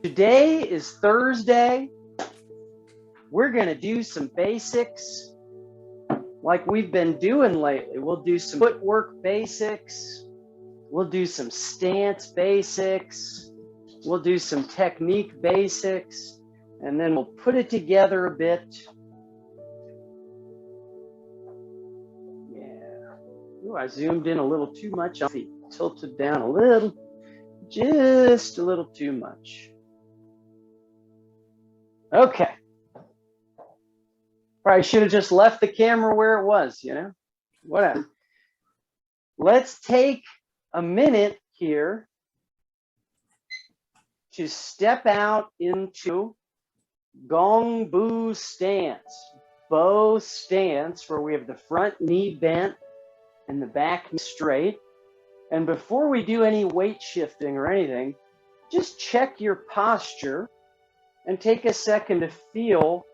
Today is Thursday. We're going to do some basics like we've been doing lately. We'll do some footwork basics. We'll do some stance basics. We'll do some technique basics. And then we'll put it together a bit. Yeah. Ooh, I zoomed in a little too much. I'll be tilted down a little. Just a little too much. Okay. Probably should have just left the camera where it was, whatever. Let's take a minute here to step out into Gong Bu stance, bow stance, where we have the front knee bent and the back knee straight. And before we do any weight shifting or anything, just check your posture and take a second to feel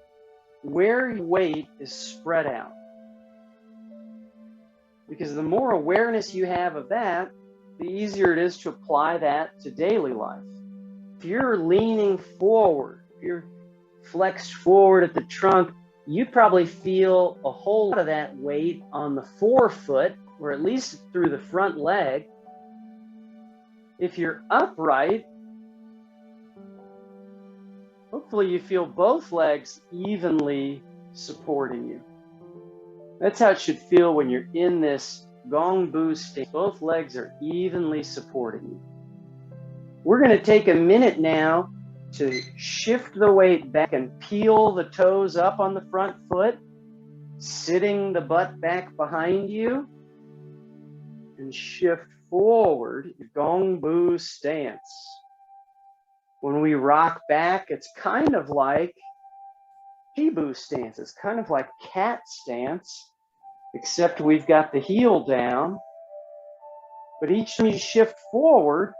where your weight is spread out. Because the more awareness you have of that, the easier it is to apply that to daily life. If you're leaning forward, if you're flexed forward at the trunk, you probably feel a whole lot of that weight on the forefoot, or at least through the front leg. If you're upright, hopefully you feel both legs evenly supporting you. That's how it should feel when you're in this Gong Bu state. Both legs are evenly supporting you. We're going to take a minute now to shift the weight back and peel the toes up on the front foot, sitting the butt back behind you, and shift forward, Gong Bu stance. When we rock back, it's kind of like Shibu stance. It's kind of like cat stance, except we've got the heel down. But each time you shift forward,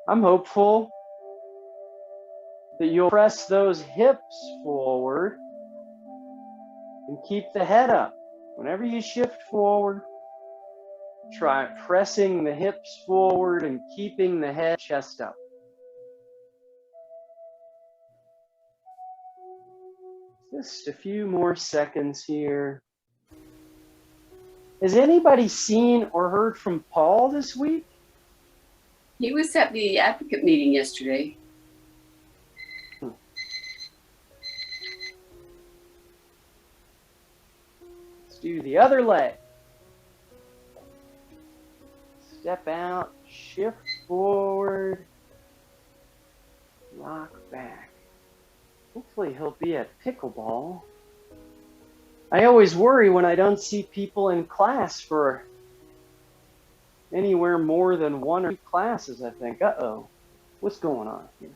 I'm hopeful that you'll press those hips forward and keep the head up. Whenever you shift forward, try pressing the hips forward and keeping the head chest up. Just a few more seconds here. Has anybody seen or heard from Paul this week? He was at the advocate meeting yesterday. Let's do the other leg. Step out, shift forward, rock back. Hopefully he'll be at pickleball. I always worry when I don't see people in class for anywhere more than one or two classes. I think, uh-oh, what's going on here?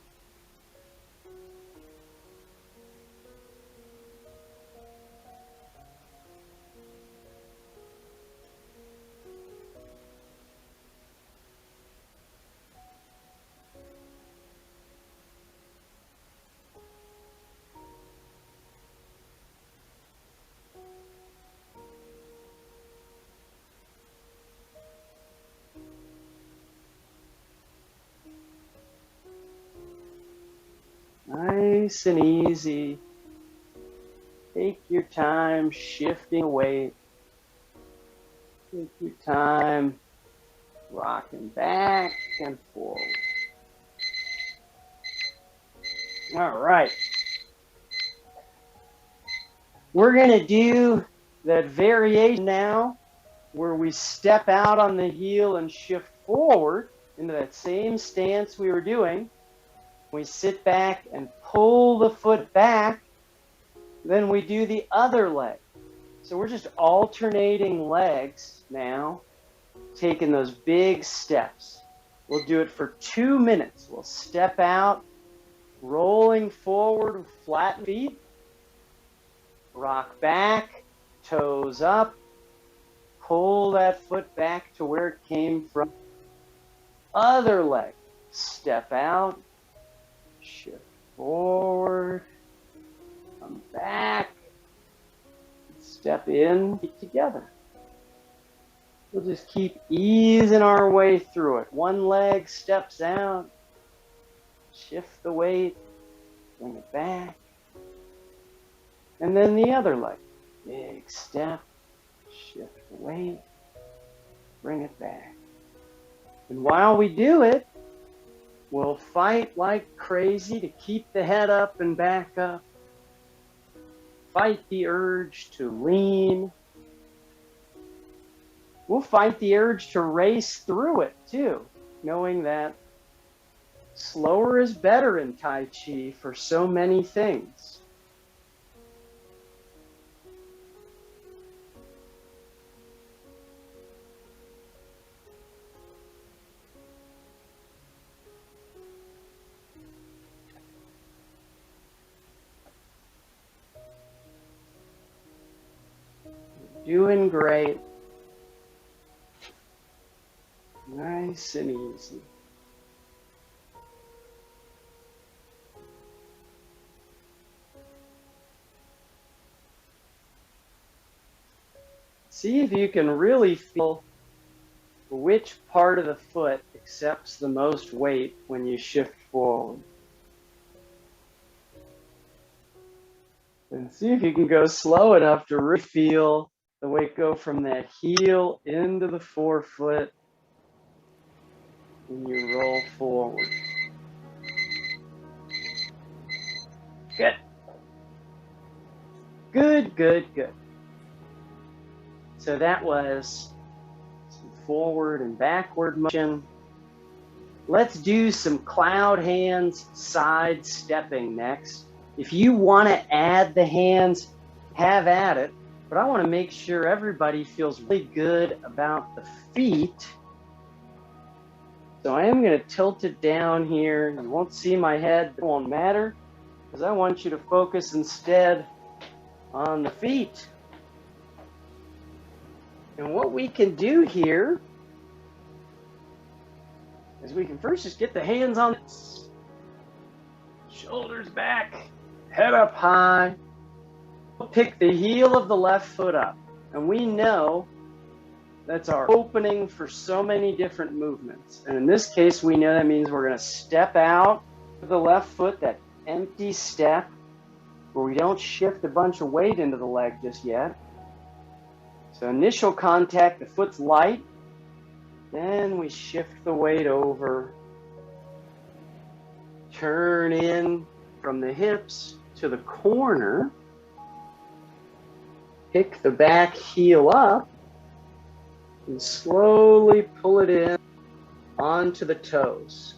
Nice and easy. Take your time shifting weight. Take your time rocking back and forward. All right. We're going to do that variation now where we step out on the heel and shift forward into that same stance we were doing. We sit back and pull the foot back. Then we do the other leg. So we're just alternating legs now, taking those big steps. We'll do it for 2 minutes. We'll step out, rolling forward with flat feet. Rock back, toes up. Pull that foot back to where it came from. Other leg. Step out. Shift forward, come back, step in, keep together. We'll just keep easing our way through it. One leg steps out, shift the weight, bring it back. And then the other leg. Big step, shift the weight, bring it back. And while we do it, we'll fight like crazy to keep the head up and back up. Fight the urge to lean. We'll fight the urge to race through it too, knowing that slower is better in Tai Chi for so many things. Doing great. Nice and easy. See if you can really feel which part of the foot accepts the most weight when you shift forward. And see if you can go slow enough to really feel the weight go from that heel into the forefoot when you roll forward. Good. Good, good, good. So that was some forward and backward motion. Let's do some cloud hands side stepping next. If you want to add the hands, have at it. But I want to make sure everybody feels really good about the feet. So I am going to tilt it down here. You won't see my head. It won't matter because I want you to focus instead on the feet. And what we can do here is we can first just get the hands on it. Shoulders back, head up high. We'll pick the heel of the left foot up. And we know that's our opening for so many different movements. And in this case, we know that means we're going to step out with the left foot, that empty step, where we don't shift a bunch of weight into the leg just yet. So initial contact, the foot's light. Then we shift the weight over. Turn in from the hips to the corner. Pick the back heel up and slowly pull it in onto the toes.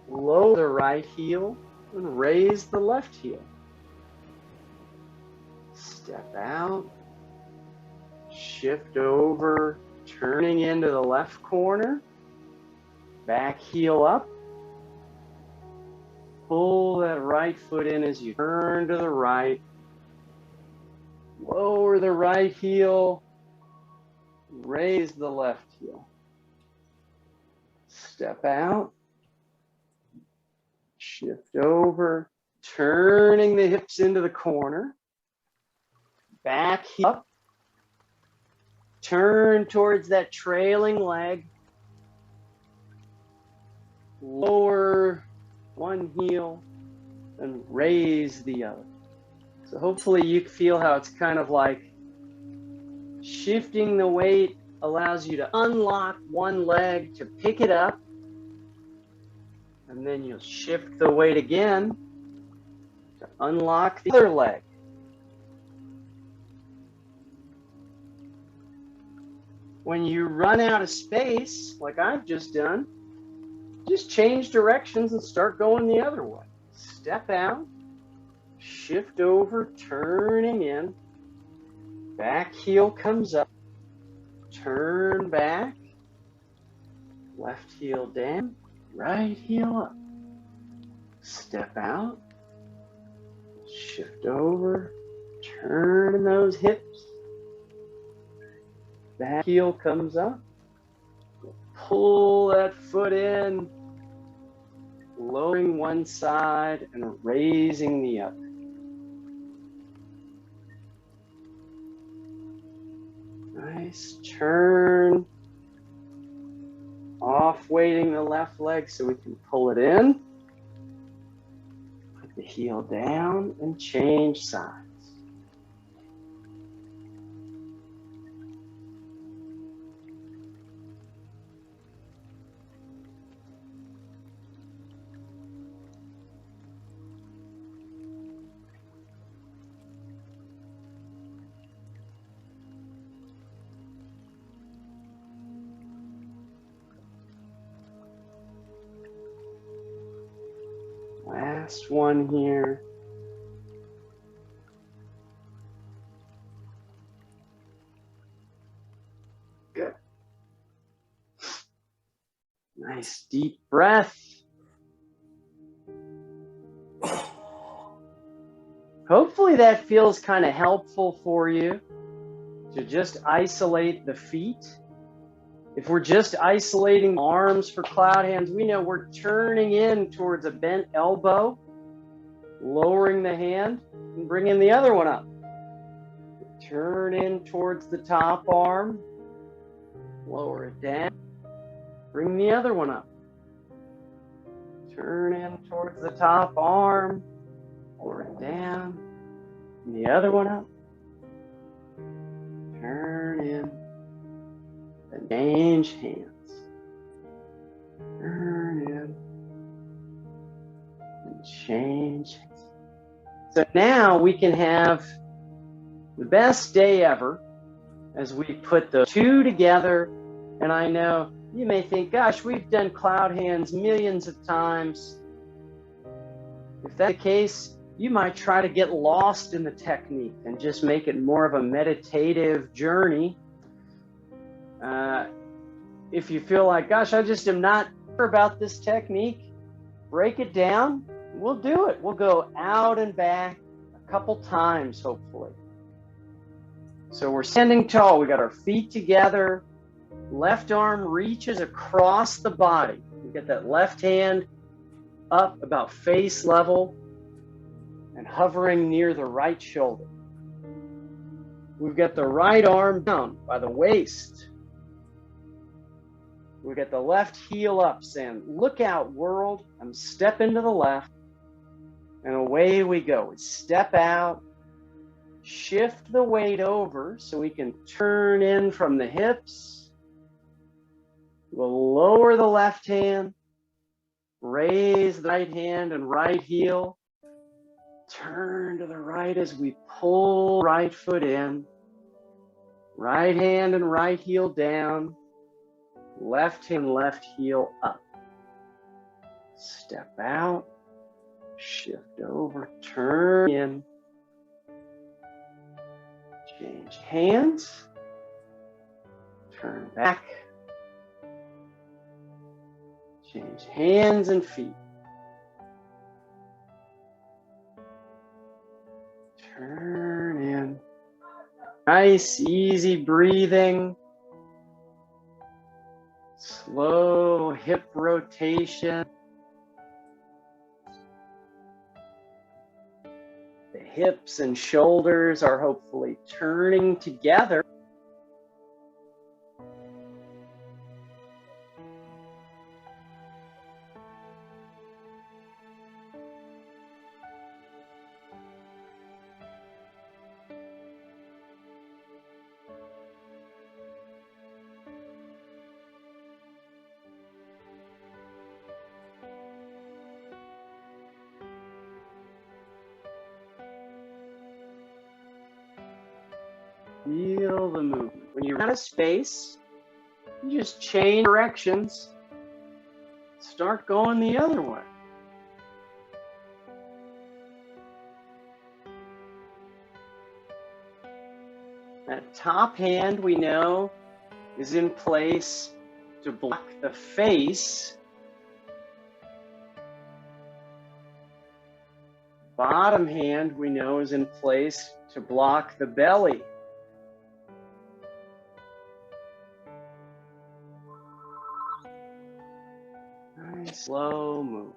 Lower the right heel and raise the left heel. Step out, shift over, turning into the left corner, back heel up. Pull that right foot in as you turn to the right. Lower the right heel, raise the left heel. Step out, shift over, turning the hips into the corner. Back heel up, turn towards that trailing leg. Lower one heel and raise the other. So hopefully you feel how it's kind of like shifting the weight allows you to unlock one leg to pick it up. And then you'll shift the weight again to unlock the other leg. When you run out of space, like I've just done, just change directions and start going the other way. Step out, shift over, turning in. Back heel comes up, turn back, left heel down, right heel up. Step out, shift over, turn those hips. Back heel comes up. Pull that foot in, lowering one side and raising the other. Nice turn Off weighting the left leg so we can pull it in. Put the heel down and change sides. Last one here. Good. Nice deep breath. Hopefully that feels kind of helpful for you to just isolate the feet. If we're just isolating arms for cloud hands, we know we're turning in towards a bent elbow, lowering the hand, and bringing the other one up. Turn in towards the top arm, lower it down, bring the other one up. Turn in towards the top arm, lower it down, and the other one up. Turn in. And change hands. Turn in and change hands. So now we can have the best day ever as we put the two together. And I know you may think, gosh, we've done cloud hands millions of times. If that's the case, you might try to get lost in the technique and just make it more of a meditative journey. If you feel like, gosh, I just am not sure about this technique, break it down. We'll do it. We'll go out and back a couple times, hopefully. So we're standing tall. We got our feet together. Left arm reaches across the body. We get that left hand up about face level and hovering near the right shoulder. We've got the right arm down by the waist. We got the left heel up, saying, look out, world. I'm stepping to the left. And away we go. We step out, shift the weight over so we can turn in from the hips. We'll lower the left hand, raise the right hand and right heel. Turn to the right as we pull right foot in. Right hand and right heel down. Left hand, left heel up. Step out, shift over, turn in. Change hands. Turn back. Change hands and feet. Turn in. Nice, easy breathing. Slow hip rotation. The hips and shoulders are hopefully turning together. Feel the movement. When you're out of space, you just change directions. Start going the other way. That top hand we know is in place to block the face. Bottom hand we know is in place to block the belly. Nice slow movement.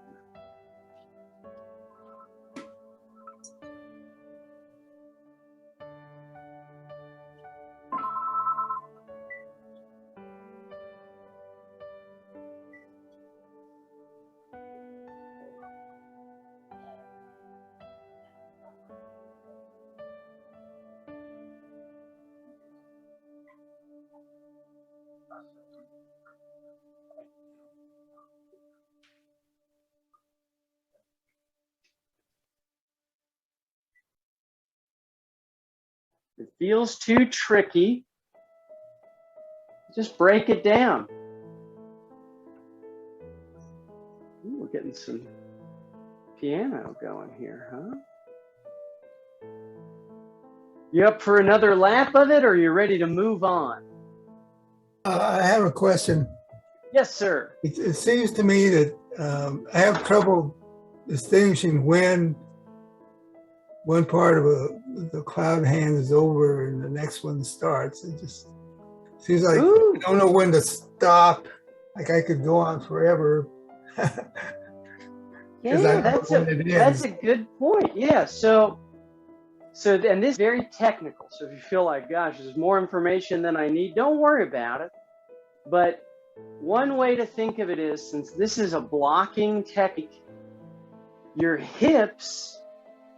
If it feels too tricky, just break it down. Ooh, we're getting some piano going here, huh? You up for another lap of it, or are you ready to move on? I have a question. Yes, sir. It seems to me that I have trouble distinguishing when one part of the cloud hand is over and the next one starts. It just seems like Ooh. I don't know when to stop. Like I could go on forever. Yeah, that's a good point. Yeah, so and this is very technical. So if you feel like, gosh, there's more information than I need, don't worry about it. But one way to think of it is, since this is a blocking technique, your hips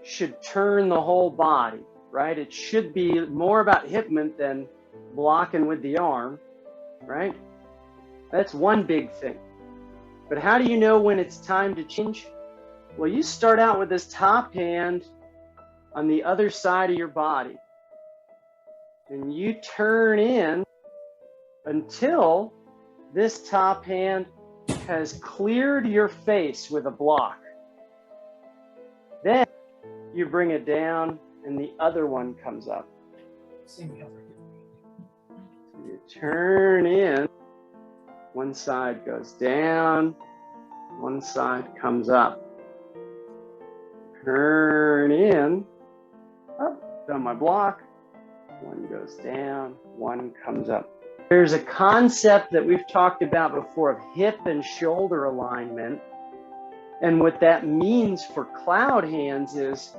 should turn the whole body, right? It should be more about hip movement than blocking with the arm, right? That's one big thing. But how do you know when it's time to change? Well, you start out with this top hand on the other side of your body, and you turn in until this top hand has cleared your face with a block. Then you bring it down and the other one comes up. So you turn in, one side goes down, one side comes up. Turn in, up, done my block, one goes down, one comes up. There's a concept that we've talked about before of hip and shoulder alignment. And what that means for cloud hands is,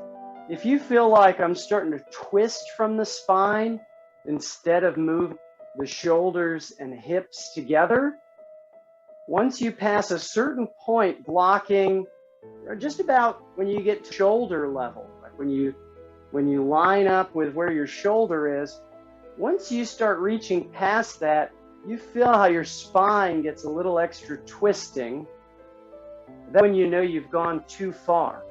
if you feel like I'm starting to twist from the spine instead of moving the shoulders and hips together, once you pass a certain point blocking, or just about when you get to shoulder level, like when you line up with where your shoulder is, once you start reaching past that, you feel how your spine gets a little extra twisting. That's when you know you've gone too far.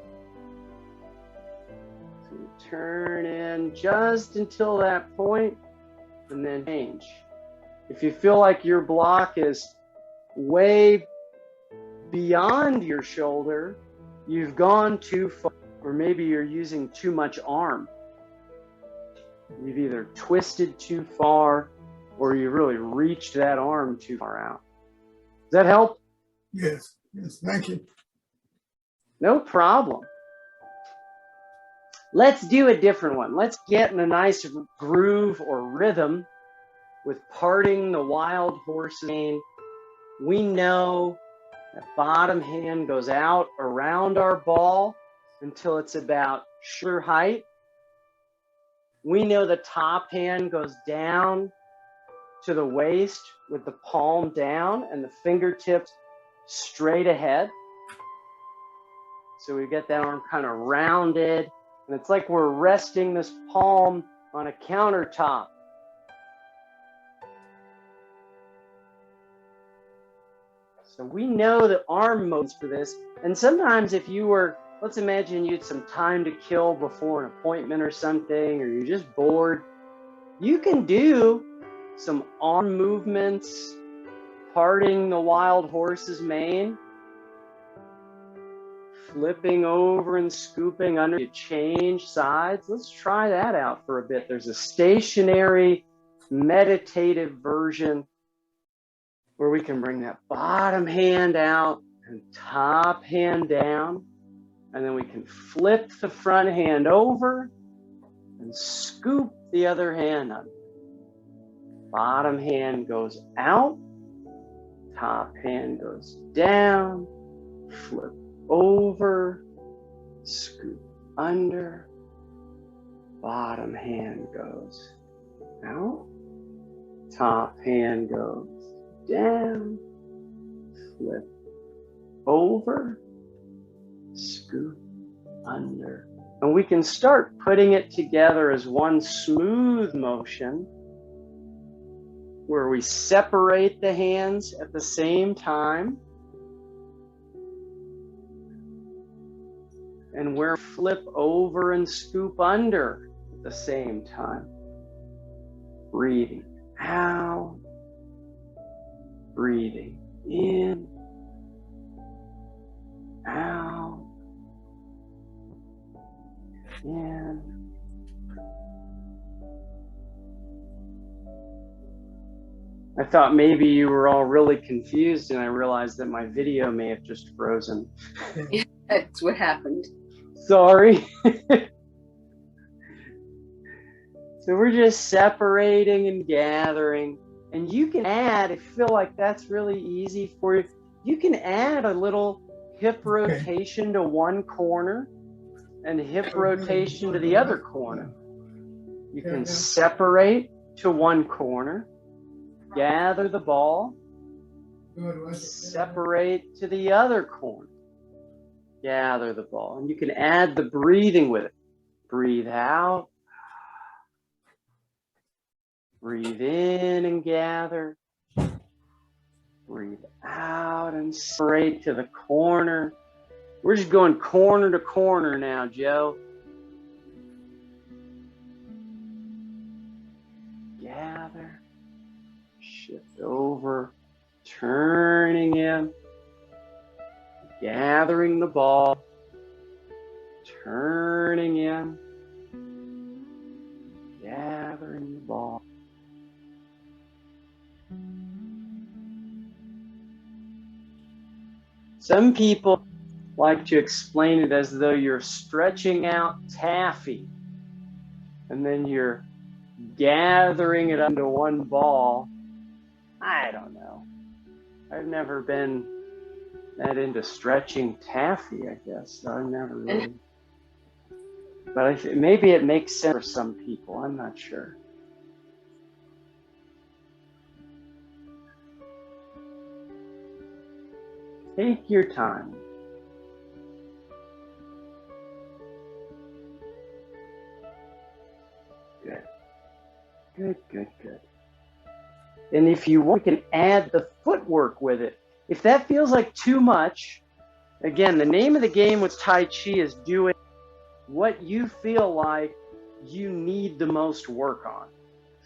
So you turn in just until that point and then change. If you feel like your block is way beyond your shoulder, you've gone too far, or maybe you're using too much arm. You've either twisted too far or you really reached that arm too far out. Does that help? Yes, thank you. No problem. Let's do a different one. Let's get in a nice groove or rhythm with parting the wild horse mane. We know that bottom hand goes out around our ball until it's about shoulder height. We know the top hand goes down to the waist with the palm down and the fingertips straight ahead. So we get that arm kind of rounded, and it's like we're resting this palm on a countertop. So we know the arm modes for this. And sometimes if you were, let's imagine you had some time to kill before an appointment or something, or you're just bored, you can do some arm movements, parting the wild horse's mane, flipping over and scooping under. You change sides. Let's try that out for a bit. There's a stationary meditative version where we can bring that bottom hand out and top hand down, and then we can flip the front hand over and scoop the other hand under. Bottom hand goes out, top hand goes down, flip over, scoop under, bottom hand goes out, top hand goes down, flip over, scoop under. And we can start putting it together as one smooth motion where we separate the hands at the same time and where we flip over and scoop under at the same time. breathing out, breathing in, out, in. I thought maybe you were all really confused, and I realized that my video may have just frozen. That's what happened. Sorry. So we're just separating and gathering. And you can add, if you feel like that's really easy for you, you can add a little hip rotation to one corner and hip rotation to the other corner. You can separate to one corner, gather the ball, separate to the other corner, gather the ball. And you can add the breathing with it. Breathe out. Breathe in and gather. Breathe out and separate to the corner. We're just going corner to corner now, Joe. Gather. Shift over. Turning in. Gathering the ball. Turning in. Gathering the ball. Some people like to explain it as though you're stretching out taffy and then you're gathering it into one ball. I don't know. I've never been that into stretching taffy, I guess. So I've never really. But maybe it makes sense for some people. I'm not sure. Take your time. Good. Good, good, good. And if you want, you can add the footwork with it. If that feels like too much, again, the name of the game with Tai Chi is doing what you feel like you need the most work on.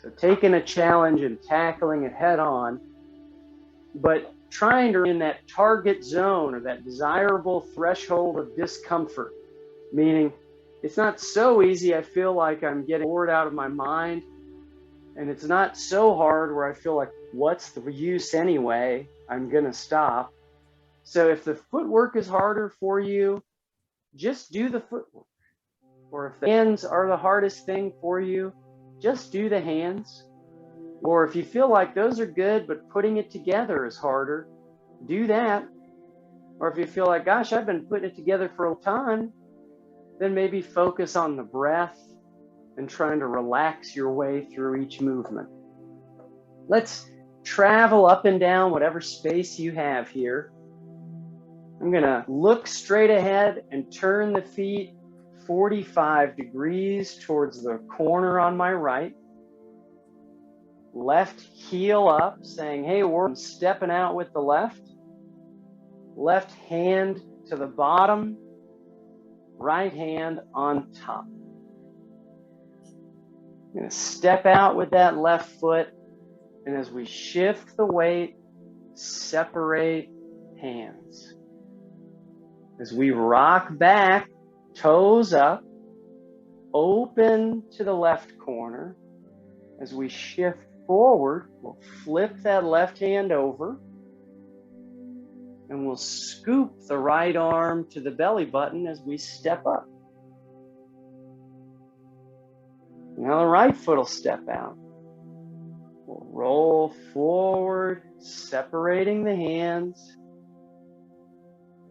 So taking a challenge and tackling it head on, but trying to in that target zone or that desirable threshold of discomfort, meaning it's not so easy I feel like I'm getting bored out of my mind, and it's not so hard where I feel like, what's the use anyway? I'm gonna stop. So if the footwork is harder for you, just do the footwork. Or if the hands are the hardest thing for you, just do the hands. Or if you feel like those are good, but putting it together is harder, do that. Or if you feel like, gosh, I've been putting it together for a time, then maybe focus on the breath and trying to relax your way through each movement. Let's travel up and down whatever space you have here. I'm gonna look straight ahead and turn the feet 45 degrees towards the corner on my right. Left heel up, saying, hey, we're stepping out with the left. Left hand to the bottom, right hand on top. I'm going to step out with that left foot, and as we shift the weight, separate hands. As we rock back, toes up, open to the left corner. As we shift forward, we'll flip that left hand over, and we'll scoop the right arm to the belly button as we step up. Now the right foot will step out. We'll roll forward, separating the hands.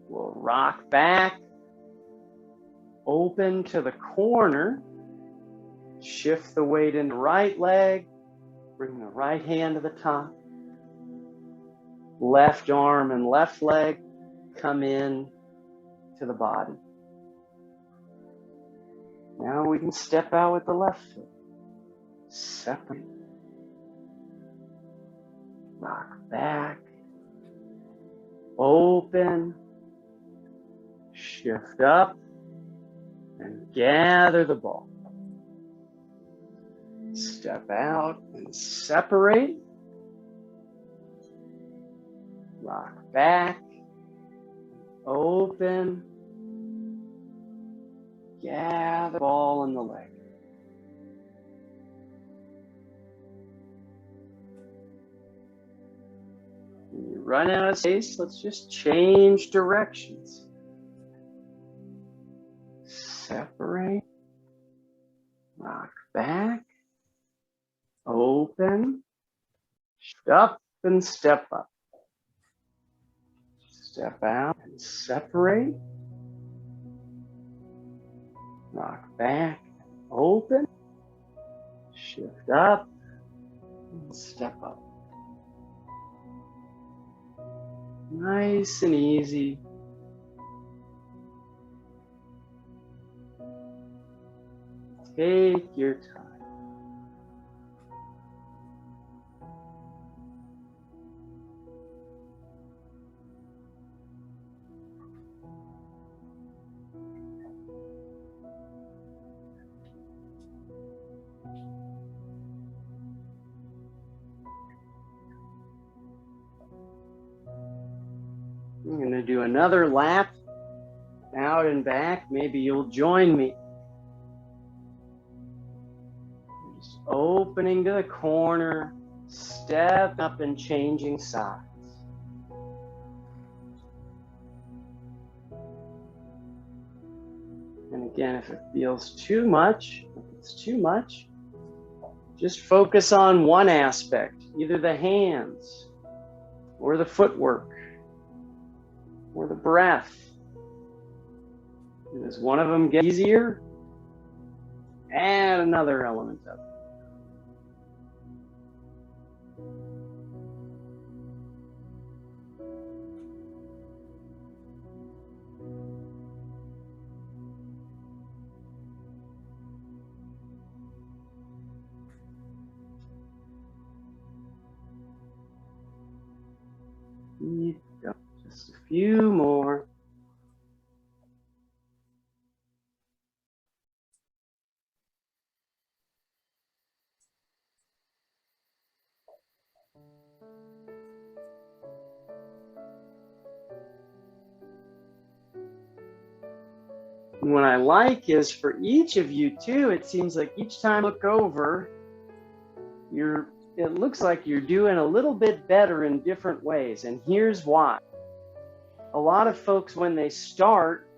We'll rock back, open to the corner, shift the weight into right leg, bring the right hand to the top. Left arm and left leg come in to the body. Now we can step out with the left foot. Separate. Rock back. Open. Shift up. And gather the ball. Step out and separate. Rock back. Open. Gather ball in the leg. When you run out of space, let's just change directions. Separate. Rock back. Open. Up and step up. Step out and separate. Rock back. Open. Shift up. And step up. Nice and easy. Take your time. I'm going to do another lap out and back. Maybe you'll join me. Just opening to the corner, step up and changing sides. And again, if it feels too much, if it's too much, just focus on one aspect, either the hands or the footwork or the breath. And as one of them gets easier, add another element of it. Keep going. Just a few more. And what I like is for each of you too, it seems like each time you look over, it looks like you're doing a little bit better in different ways. And here's why. A lot of folks, when they start,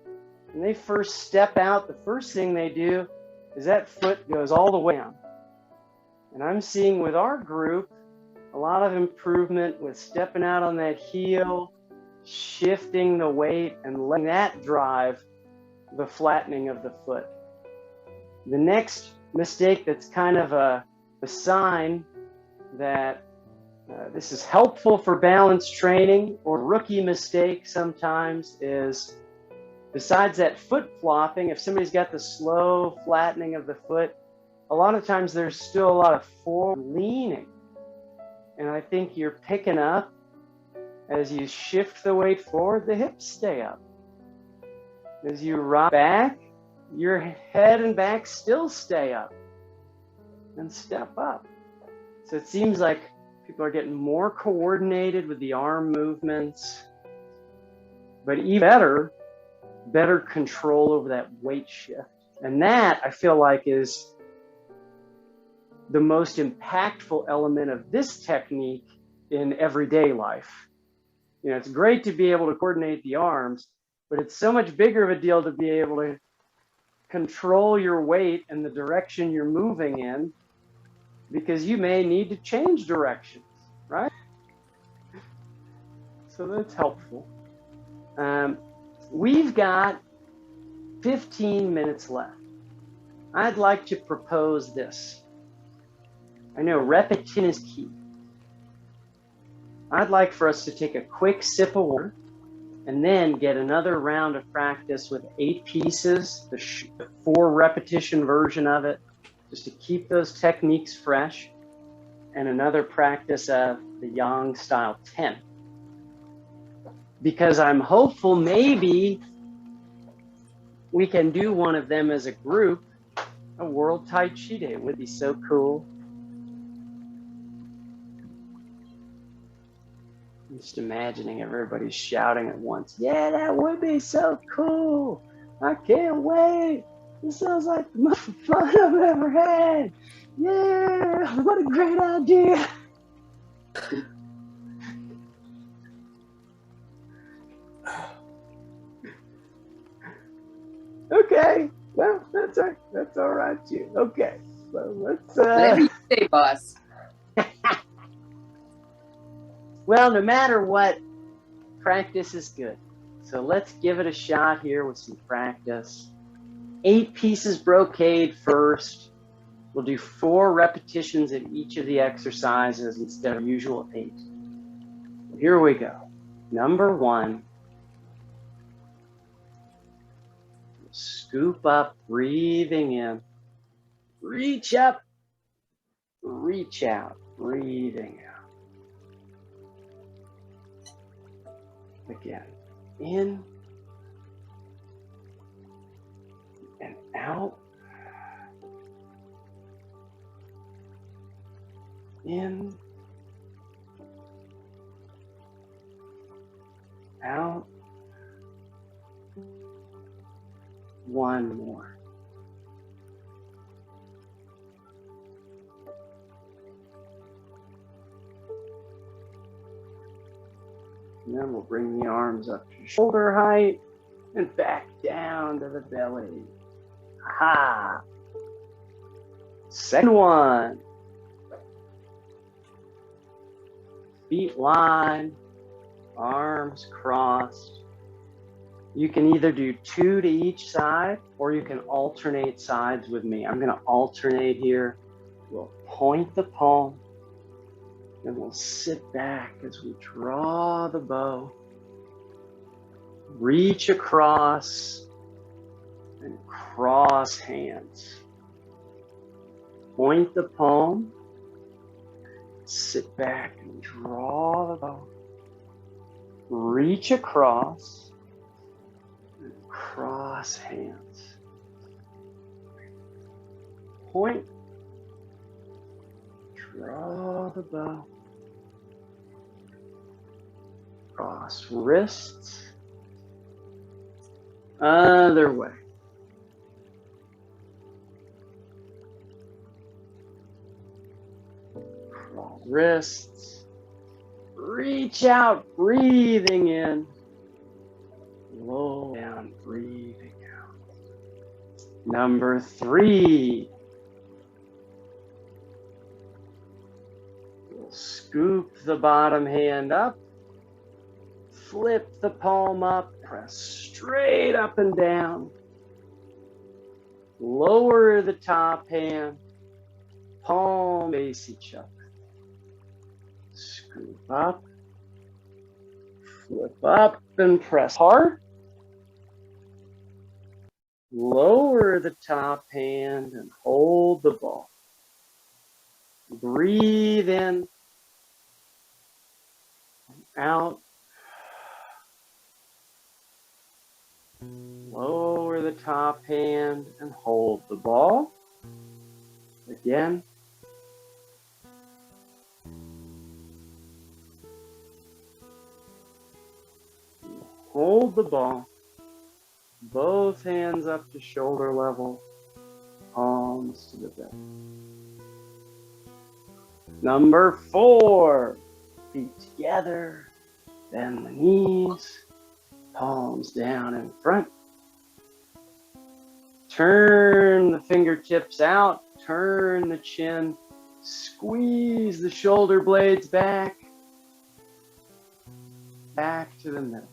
when they first step out, the first thing they do is that foot goes all the way down. And I'm seeing with our group, a lot of improvement with stepping out on that heel, shifting the weight, and letting that drive the flattening of the foot. The next mistake that's kind of a sign that this is helpful for balance training, or rookie mistake sometimes, is besides that foot flopping, if somebody's got the slow flattening of the foot, a lot of times there's still a lot of forward leaning. And I think you're picking up as you shift the weight forward, the hips stay up. As you rock back, your head and back still stay up and step up. So it seems like people are getting more coordinated with the arm movements, but even better control over that weight shift. And that, I feel like, is the most impactful element of this technique in everyday life. You know, it's great to be able to coordinate the arms, but it's so much bigger of a deal to be able to control your weight and the direction you're moving in, because you may need to change directions, right? So that's helpful. We've got 15 minutes left. I'd like to propose this. I know repetition is key. I'd like for us to take a quick sip of water and then get another round of practice with 8 pieces, the 4 repetition version of it, just to keep those techniques fresh, and another practice of the Yang style 10. Because I'm hopeful maybe we can do one of them as a group a World Tai Chi Day. It would be so cool. I'm just imagining everybody shouting at once. Yeah, that would be so cool. I can't wait. This sounds like the most fun I've ever had. Yeah, what a great idea. Okay, well, that's all right too. Okay, so let's Whatever you say, boss. well, no matter what, practice is good. So let's give it a shot here with some practice. 8 pieces brocade first. We'll do 4 repetitions of each of the exercises instead of usual 8. Here we go. Number 1. Scoop up, breathing in. Reach up, reach out, breathing out. Again, in and out. In, out. One more. And then we'll bring the arms up to shoulder height and back down to the belly. Aha! Second one. Feet lined, arms crossed. You can either do 2 to each side, or you can alternate sides with me. I'm going to alternate here. We'll point the palm, and we'll sit back as we draw the bow. Reach across and cross hands. Point the palm, sit back and draw the bow. Reach across and cross hands. Point, draw the bow. Cross wrists. Other way. Cross wrists. Reach out, breathing in. Low down, breathing out. Number 3. We'll scoop the bottom hand up. Flip the palm up, press straight up and down. Lower the top hand, palm face each other. Scoop up, flip up and press hard. Lower the top hand and hold the ball. Breathe in, out. Lower the top hand and hold the ball. Again. Hold the ball. Both hands up to shoulder level. Palms to the belly. Number 4. Feet together. Bend the knees. Palms down in front. Turn the fingertips out. Turn the chin. Squeeze the shoulder blades back. Back to the middle.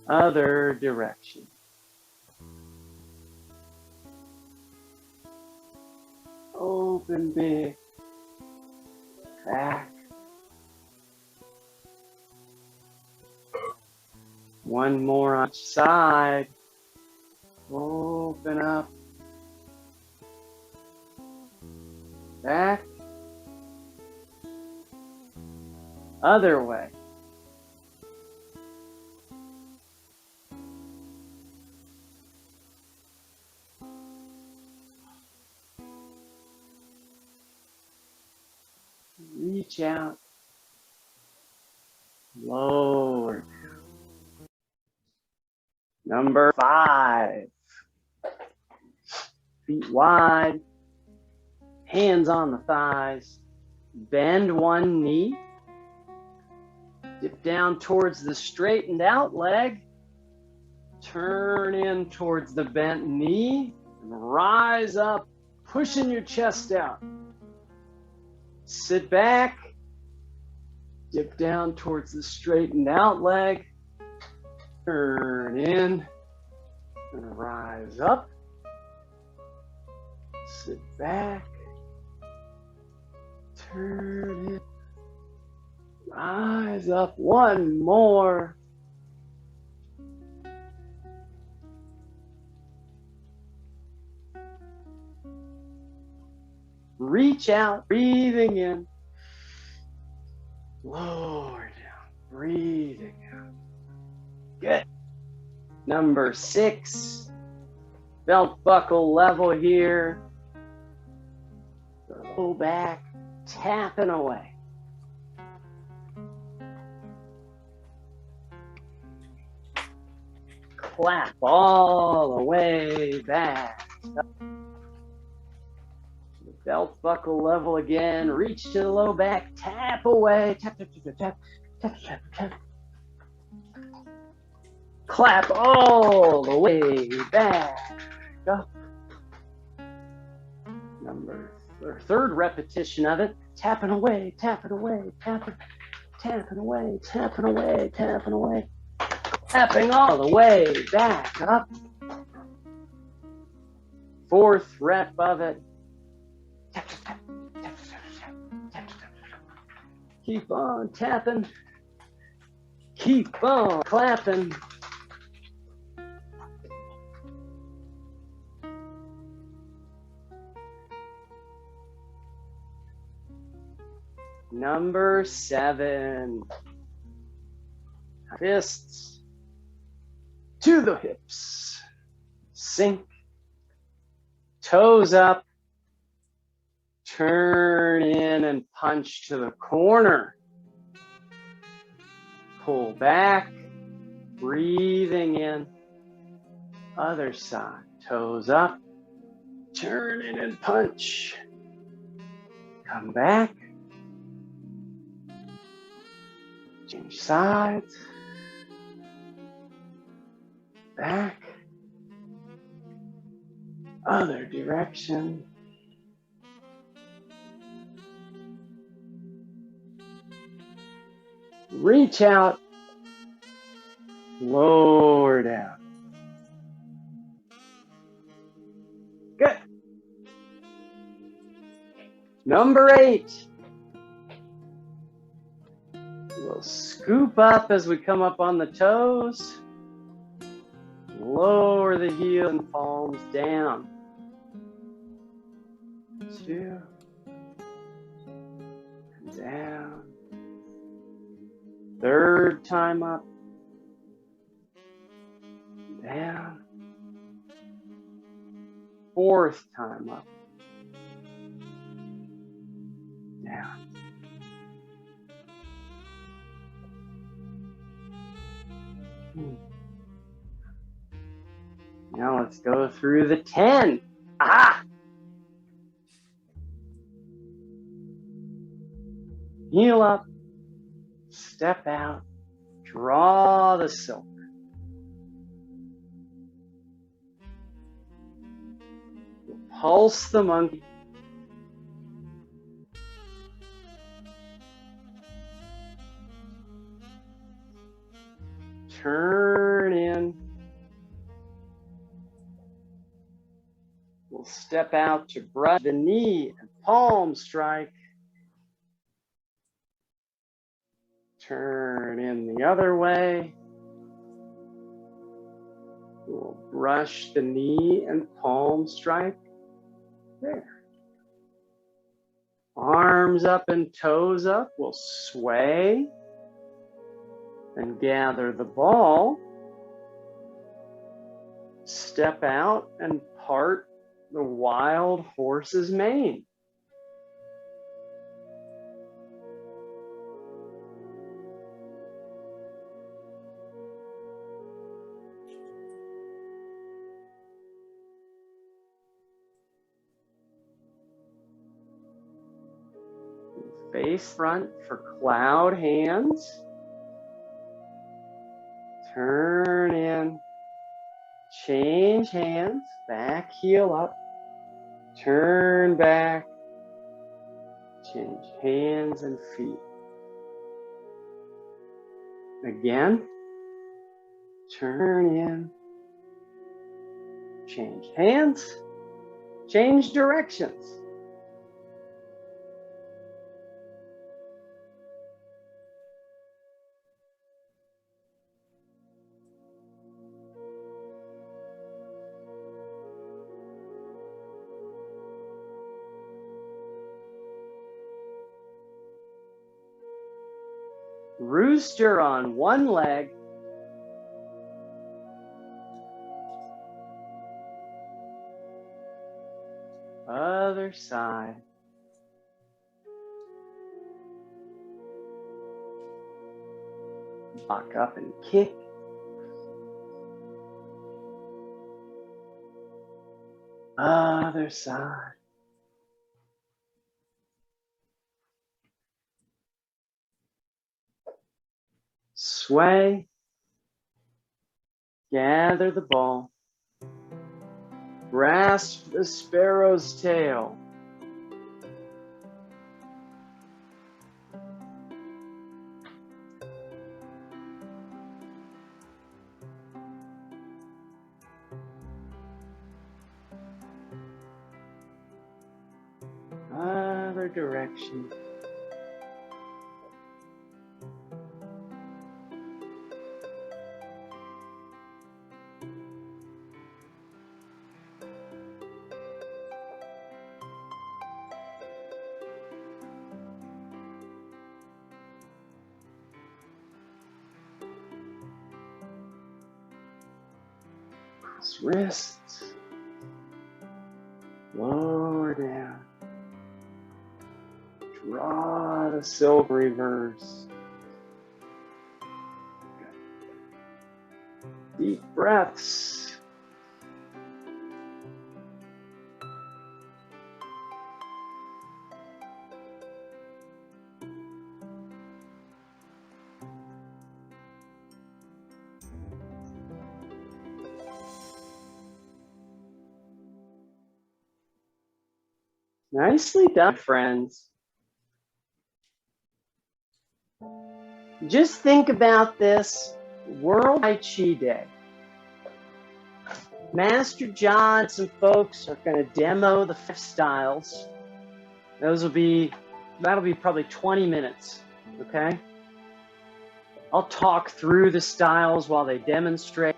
Other direction. Open big. Back. One more on each side. Open up. Back. Other way. Reach out. Lower. Number 5. Feet wide. Hands on the thighs. Bend one knee. Dip down towards the straightened out leg. Turn in towards the bent knee. And rise up, pushing your chest out. Sit back. Dip down towards the straightened out leg. Turn in and rise up. Sit back. Turn in. Rise up. One more. Reach out, breathing in. Lower down, breathing out. Good. Number 6. Belt buckle level here. Go back, tapping away. Clap all the way back. Belt buckle level again. Reach to the low back. Tap away. Tap, tap, tap, tap, tap, tap, tap. Clap all the way back up. Third repetition of it. Tapping away, tapping away, tapping away, tapping away, tapping away. Tapping all the way back up. 4th rep of it. Keep on tapping. Keep on clapping. Number 7. Fists to the hips. Sink. Toes up. Turn in and punch to the corner. Pull back. Breathing in. Other side. Toes up. Turn in and punch. Come back. Change sides. Back. Other direction. Reach out. Lower down. Good. Number 8. We'll scoop up as we come up on the toes. Lower the heel and palms down. 2. And down. 3rd time up. Down. 4th time up. Down. Now let's go through the 10. Ah! Heel up. Step out. Draw the silk. Pulse the monkey. Turn in. We'll step out to brush the knee and palm strike. Turn in the other way. We'll brush the knee and palm strike. There. Arms up and toes up. We'll sway and gather the ball. Step out and part the wild horse's mane. Face front for cloud hands. Turn in. Change hands. Back heel up. Turn back. Change hands and feet. Again. Turn in. Change hands. Change directions. Rooster on one leg. Other side. Lock up and kick. Other side. Sway. Gather the ball. Grasp the sparrow's tail. Other direction. Cross wrists. Lower down. Draw the silk reverse. Deep breaths. Nicely done, friends. Just think about this World Tai Chi Day. Master John and some folks are going to demo the 5 styles. That'll be probably 20 minutes, okay? I'll talk through the styles while they demonstrate.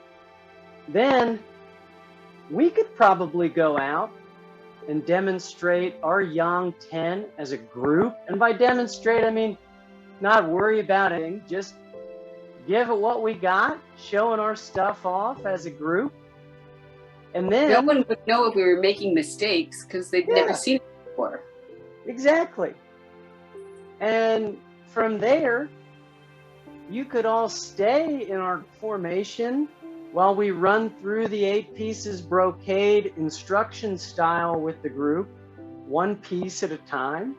Then we could probably go out and demonstrate our Yang 10 as a group. And by demonstrate, I mean not worry about anything, just give it what we got, showing our stuff off as a group. And then no one would know if we were making mistakes because they'd never seen it before. Exactly. And from there, you could all stay in our formation while we run through the 8 pieces brocade instruction style with the group, 1 piece at a time.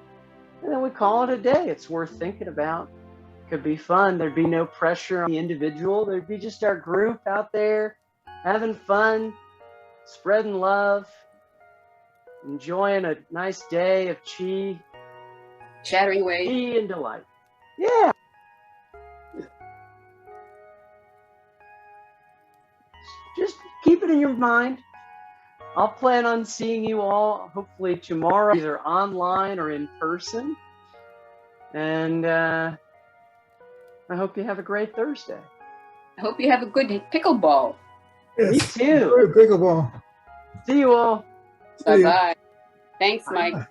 And then we call it a day. It's worth thinking about. Could be fun. There'd be no pressure on the individual. There'd be just our group out there having fun, spreading love, enjoying a nice day of chi. Chattering away. Chi and delight. Yeah. Just keep it in your mind. I'll plan on seeing you all hopefully tomorrow, either online or in person. And I hope you have a great Thursday. I hope you have a good pickleball. Yes. Me too. Enjoy pickleball. See you all. Bye-bye. Thanks, Mike. Bye.